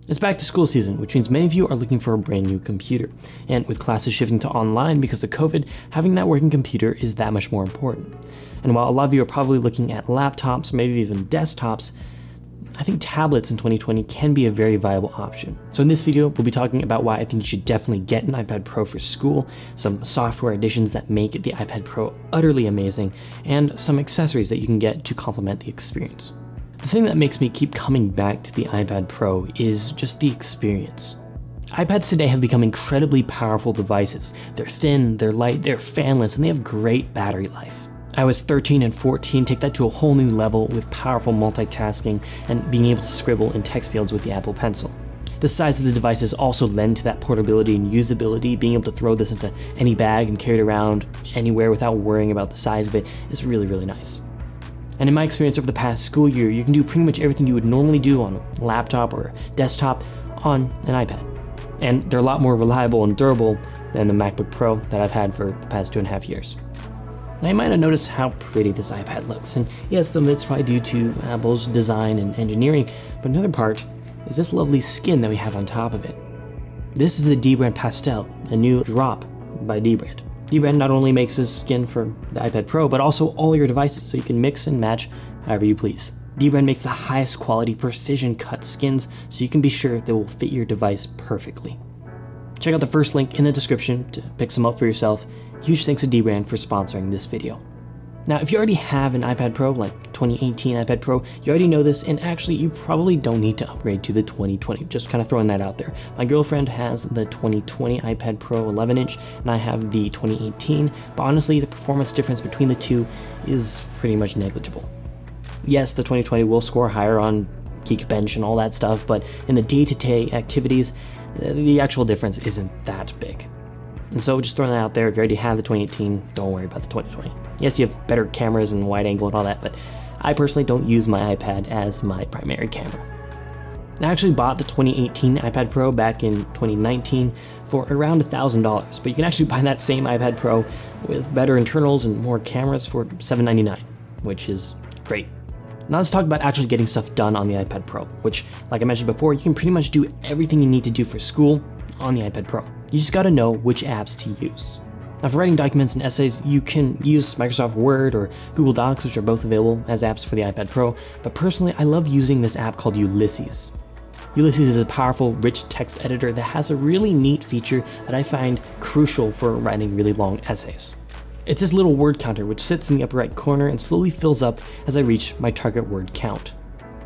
It's back to school season, which means many of you are looking for a brand new computer. And with classes shifting to online because of COVID, having that working computer is that much more important. And while a lot of you are probably looking at laptops, maybe even desktops, I think tablets in 2020 can be a very viable option. So in this video, we'll be talking about why I think you should definitely get an iPad Pro for school, some software additions that make the iPad Pro utterly amazing, and some accessories that you can get to complement the experience. The thing that makes me keep coming back to the iPad Pro is just the experience. iPads today have become incredibly powerful devices. They're thin, they're light, they're fanless, and they have great battery life. iOS 13 and 14 take that to a whole new level with powerful multitasking and being able to scribble in text fields with the Apple Pencil. The size of the devices also lend to that portability and usability. Being able to throw this into any bag and carry it around anywhere without worrying about the size of it is really, really nice. And in my experience over the past school year, you can do pretty much everything you would normally do on a laptop or a desktop on an iPad. And they're a lot more reliable and durable than the MacBook Pro that I've had for the past 2.5 years. Now you might have noticed how pretty this iPad looks, and yes, some of it's probably due to Apple's design and engineering, but another part is this lovely skin that we have on top of it. This is the Dbrand Pastel, a new drop by Dbrand. Dbrand not only makes this skin for the iPad Pro, but also all your devices, so you can mix and match however you please. Dbrand makes the highest quality precision cut skins, so you can be sure they will fit your device perfectly. Check out the first link in the description to pick some up for yourself. Huge thanks to Dbrand for sponsoring this video. Now, if you already have an iPad Pro, like 2018 iPad Pro, you already know this, and actually you probably don't need to upgrade to the 2020, just kind of throwing that out there. My girlfriend has the 2020 iPad Pro 11-inch, and I have the 2018, but honestly, the performance difference between the two is pretty much negligible. Yes, the 2020 will score higher on Geekbench and all that stuff, but in the day-to-day activities, the actual difference isn't that big. And so just throwing that out there, if you already have the 2018, don't worry about the 2020. Yes, you have better cameras and wide angle and all that, but I personally don't use my iPad as my primary camera. I actually bought the 2018 iPad Pro back in 2019 for around $1,000, but you can actually buy that same iPad Pro with better internals and more cameras for $799, which is great. Now let's talk about actually getting stuff done on the iPad Pro, which, like I mentioned before, you can pretty much do everything you need to do for school on the iPad Pro. You just gotta know which apps to use. Now for writing documents and essays, you can use Microsoft Word or Google Docs, which are both available as apps for the iPad Pro, but personally I love using this app called Ulysses. Ulysses is a powerful, rich text editor that has a really neat feature that I find crucial for writing really long essays. It's this little word counter which sits in the upper right corner and slowly fills up as I reach my target word count.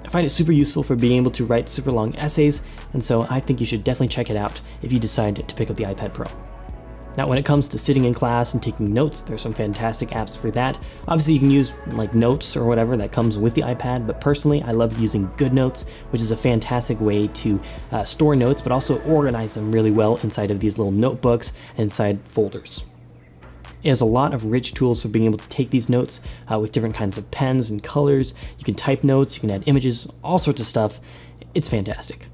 I find it super useful for being able to write super long essays, and so I think you should definitely check it out if you decide to pick up the iPad Pro. Now when it comes to sitting in class and taking notes, there's some fantastic apps for that. Obviously you can use like Notes or whatever that comes with the iPad, but personally I love using GoodNotes, which is a fantastic way to store notes but also organize them really well inside of these little notebooks and inside folders. It has a lot of rich tools for being able to take these notes with different kinds of pens and colors. You can type notes, you can add images, all sorts of stuff. It's fantastic.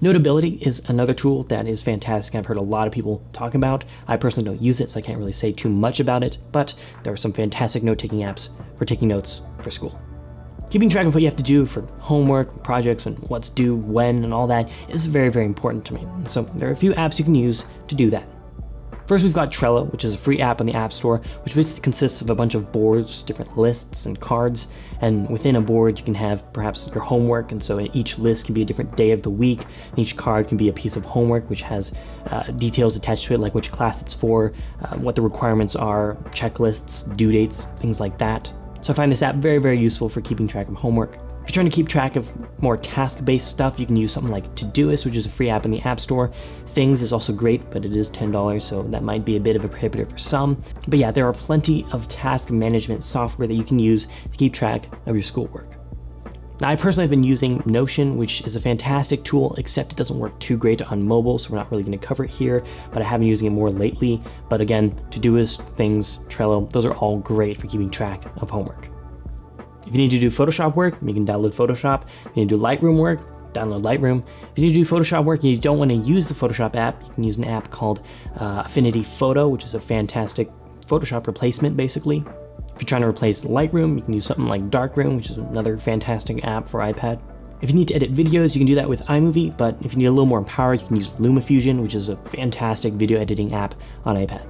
Notability is another tool that is fantastic. I've heard a lot of people talk about. I personally don't use it, so I can't really say too much about it, but there are some fantastic note-taking apps for taking notes for school. Keeping track of what you have to do for homework, projects, and what's due when and all that is very, very important to me. So there are a few apps you can use to do that. First, we've got Trello, which is a free app on the App Store, which basically consists of a bunch of boards, different lists and cards, and within a board you can have perhaps your homework, and so each list can be a different day of the week, and each card can be a piece of homework which has details attached to it, like which class it's for, what the requirements are, checklists, due dates, things like that. So I find this app very, very useful for keeping track of homework. If you're trying to keep track of more task-based stuff, you can use something like Todoist, which is a free app in the App Store. Things is also great, but it is $10, so that might be a bit of a prohibitive for some. But yeah, there are plenty of task management software that you can use to keep track of your schoolwork. Now, I personally have been using Notion, which is a fantastic tool, except it doesn't work too great on mobile, so we're not really going to cover it here, but I have been using it more lately. But again, Todoist, Things, Trello, those are all great for keeping track of homework. If you need to do Photoshop work, you can download Photoshop. If you need to do Lightroom work, download Lightroom. If you need to do Photoshop work and you don't want to use the Photoshop app, you can use an app called Affinity Photo, which is a fantastic Photoshop replacement, basically. If you're trying to replace Lightroom, you can use something like Darkroom, which is another fantastic app for iPad. If you need to edit videos, you can do that with iMovie, but if you need a little more power, you can use LumaFusion, which is a fantastic video editing app on iPad.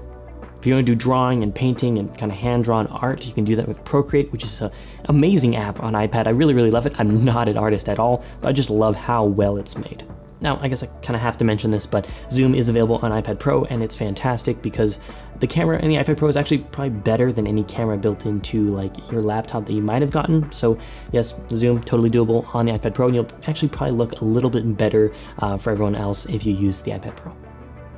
If you want to do drawing and painting and kind of hand-drawn art, you can do that with Procreate, which is an amazing app on iPad. I really, really love it. I'm not an artist at all, but I just love how well it's made. Now, I guess I kind of have to mention this, but Zoom is available on iPad Pro, and it's fantastic because the camera in the iPad Pro is actually probably better than any camera built into like your laptop that you might have gotten. So yes, Zoom, totally doable on the iPad Pro, and you'll actually probably look a little bit better for everyone else if you use the iPad Pro.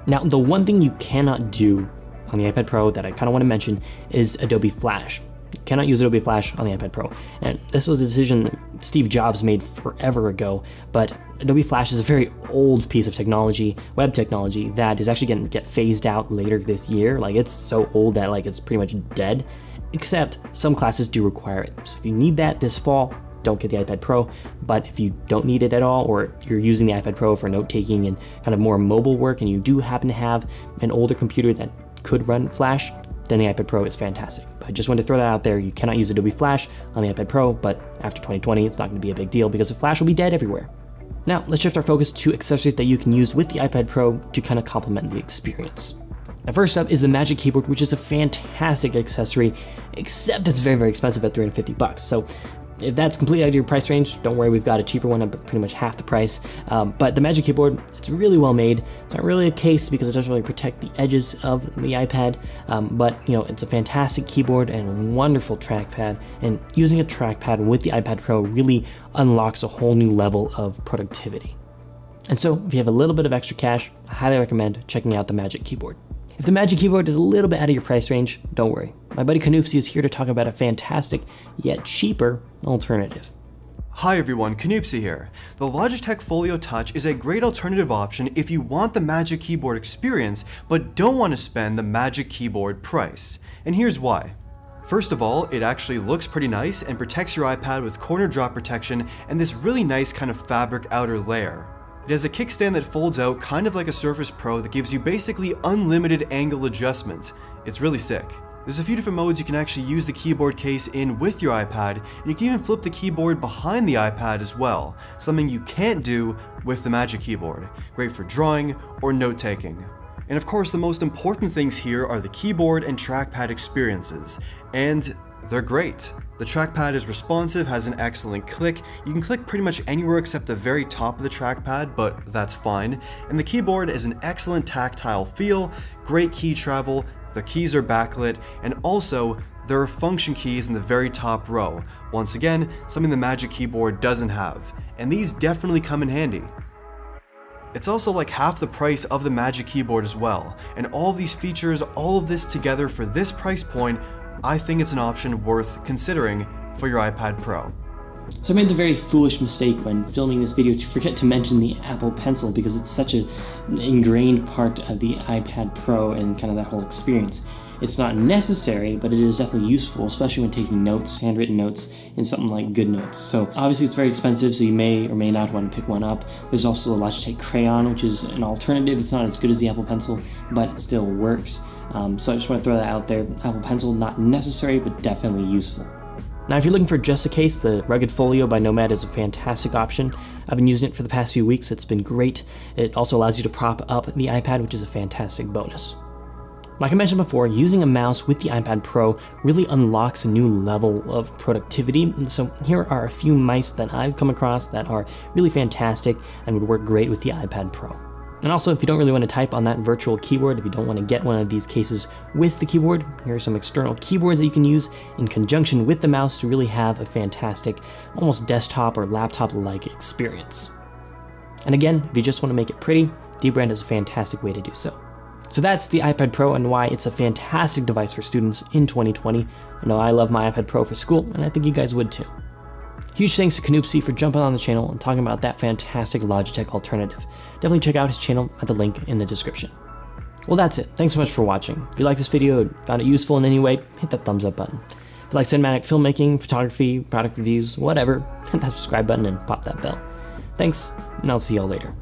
Now, the one thing you cannot do on the iPad Pro that I kind of want to mention is Adobe Flash. You cannot use Adobe Flash on the iPad Pro. And this was a decision that Steve Jobs made forever ago, but Adobe Flash is a very old piece of technology, web technology, that is actually going to get phased out later this year. Like, it's so old that like it's pretty much dead, except some classes do require it. So if you need that this fall, don't get the iPad Pro, but if you don't need it at all, or you're using the iPad Pro for note-taking and kind of more mobile work, and you do happen to have an older computer that could run Flash, then the iPad Pro is fantastic. But I just wanted to throw that out there. You cannot use Adobe Flash on the iPad Pro, but after 2020, it's not going to be a big deal because the Flash will be dead everywhere. Now, let's shift our focus to accessories that you can use with the iPad Pro to kind of complement the experience. Now, first up is the Magic Keyboard, which is a fantastic accessory, except it's very, very expensive at $350. So if that's completely out of your price range, don't worry, we've got a cheaper one at pretty much half the price. But the Magic Keyboard, it's really well made. It's not really a case because it doesn't really protect the edges of the iPad, but you know, it's a fantastic keyboard and a wonderful trackpad. And using a trackpad with the iPad Pro really unlocks a whole new level of productivity. And so if you have a little bit of extra cash, I highly recommend checking out the Magic Keyboard. If the Magic Keyboard is a little bit out of your price range, don't worry. My buddy Canoopsy is here to talk about a fantastic, yet cheaper, alternative. Hi everyone, Canoopsy here. The Logitech Folio Touch is a great alternative option if you want the Magic Keyboard experience, but don't want to spend the Magic Keyboard price. And here's why. First of all, it actually looks pretty nice and protects your iPad with corner drop protection and this really nice kind of fabric outer layer. It has a kickstand that folds out kind of like a Surface Pro that gives you basically unlimited angle adjustment. It's really sick. There's a few different modes you can actually use the keyboard case in with your iPad, and you can even flip the keyboard behind the iPad as well, something you can't do with the Magic Keyboard. Great for drawing or note-taking. And of course, the most important things here are the keyboard and trackpad experiences, and they're great. The trackpad is responsive, has an excellent click. You can click pretty much anywhere except the very top of the trackpad, but that's fine. And the keyboard is an excellent tactile feel, great key travel, the keys are backlit, and also there are function keys in the very top row. Once again, something the Magic Keyboard doesn't have, and these definitely come in handy. It's also like half the price of the Magic Keyboard as well, and all of these features, all of this together for this price point, I think it's an option worth considering for your iPad Pro. So I made the very foolish mistake when filming this video to forget to mention the Apple Pencil because it's such an ingrained part of the iPad Pro and kind of that whole experience. It's not necessary, but it is definitely useful, especially when taking notes, handwritten notes, in something like GoodNotes. So obviously it's very expensive, so you may or may not want to pick one up. There's also the Logitech Crayon, which is an alternative. It's not as good as the Apple Pencil, but it still works. So I just want to throw that out there. Apple Pencil, not necessary, but definitely useful. Now, if you're looking for just a case, the Rugged Folio by Nomad is a fantastic option. I've been using it for the past few weeks. It's been great. It also allows you to prop up the iPad, which is a fantastic bonus. Like I mentioned before, using a mouse with the iPad Pro really unlocks a new level of productivity. And so here are a few mice that I've come across that are really fantastic and would work great with the iPad Pro. And also, if you don't really want to type on that virtual keyboard, if you don't want to get one of these cases with the keyboard, here are some external keyboards that you can use in conjunction with the mouse to really have a fantastic, almost desktop or laptop-like experience. And again, if you just want to make it pretty, Dbrand is a fantastic way to do so. So that's the iPad Pro and why it's a fantastic device for students in 2020. I know I love my iPad Pro for school, and I think you guys would too. Huge thanks to Canoopsy for jumping on the channel and talking about that fantastic Logitech alternative. Definitely check out his channel at the link in the description. Well, that's it. Thanks so much for watching. If you liked this video and found it useful in any way, hit that thumbs up button. If you like cinematic filmmaking, photography, product reviews, whatever, hit that subscribe button and pop that bell. Thanks, and I'll see y'all later.